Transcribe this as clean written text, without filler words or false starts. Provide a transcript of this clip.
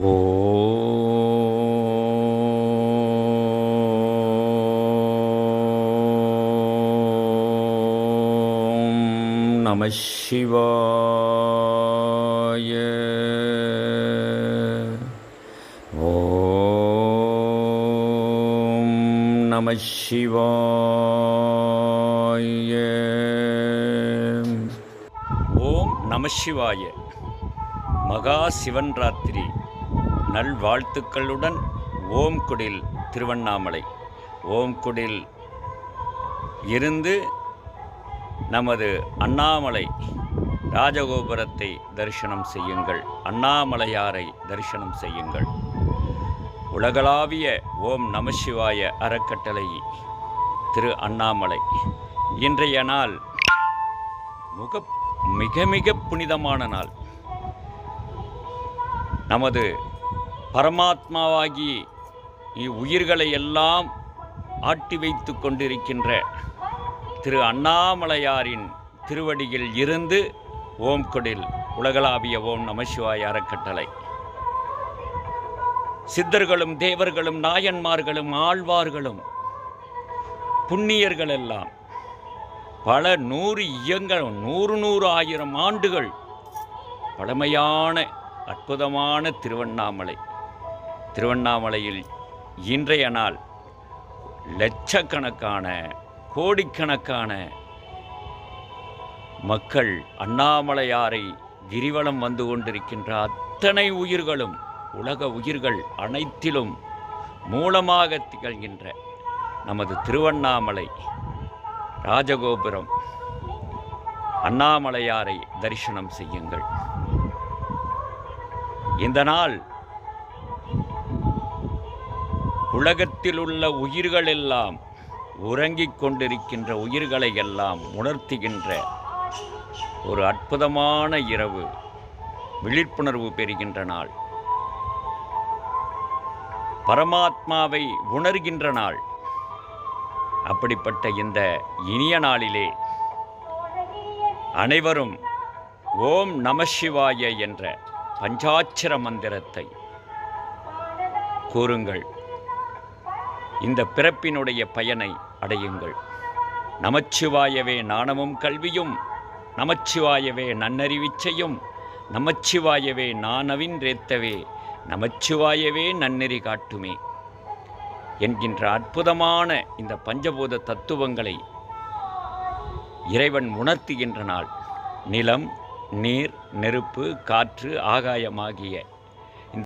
ஓம் நம சிவாய. ஓம் நம சிவாய. ஓம் நம சிவாய. மகா சிவன்ராத்திரி நல்வாழ்த்துக்களுடன் ஓம்குடில் திருவண்ணாமலை. ஓம்குடில் இருந்து நமது அண்ணாமலை ராஜகோபுரத்தை தரிசனம் செய்யுங்கள். அண்ணாமலையாரை தரிசனம் செய்யுங்கள். உலகளாவிய ஓம் நமசிவாய அறக்கட்டளை திரு அண்ணாமலை. இன்றைய நாள் மிக மிக புனிதமான நாள். நமது பரமாத்மாவாகி உயிர்களை எல்லாம் ஆட்டி வைத்து கொண்டிருக்கின்ற திரு அண்ணாமலையாரின் திருவடியில் இருந்து ஓம்குடில் உலகளாவிய ஓம் நமசிவாய அறக்கட்டளை. சித்தர்களும் தேவர்களும் நாயன்மார்களும் ஆழ்வார்களும் புண்ணியர்கள் எல்லாம் பல நூறு ஆயிரம் ஆண்டுகள் பழமையான அற்புதமான திருவண்ணாமலையில் இன்றைய நாள் லட்சக்கணக்கான கோடிக்கணக்கான மக்கள் அண்ணாமலையாரை கிரிவலம் வந்து கொண்டிருக்கின்ற அத்தனை உயிர்களும், உலக உயிர்கள் அனைத்திலும் மூலமாக திகழ்கின்ற நமது திருவண்ணாமலை ராஜகோபுரம் அண்ணாமலையாரை தரிசனம் செய்யுங்கள். இந்த நாள் உலகத்தில் உள்ள உயிர்கள் எல்லாம் உறங்கிக் கொண்டிருக்கின்ற உயிர்களை எல்லாம் உணர்த்துகின்ற ஒரு அற்புதமான இரவு, விழிப்புணர்வு பெறுகின்ற நாள், பரமாத்மாவை உணர்கின்ற நாள். அப்படிப்பட்ட இந்த இனிய நாளிலே அனைவரும் ஓம் நமசிவாய என்ற பஞ்சாட்சர மந்திரத்தை கூறுங்கள். இந்த பிறப்பினுடைய பயனை அடையுங்கள். நமச்சிவாயவே நாணமும் கல்வியும், நமச்சிவாயவே நன்னறிவிச்சையும், நமச்சிவாயவே நானவின் ரேத்தவே, நமச்சிவாயவே நன்னெறி காட்டுமே என்கின்ற அற்புதமான இந்த பஞ்சபூத தத்துவங்களை இறைவன் உணர்த்துகின்ற நாள். நிலம், நீர், நெருப்பு, காற்று, ஆகாயமாகிய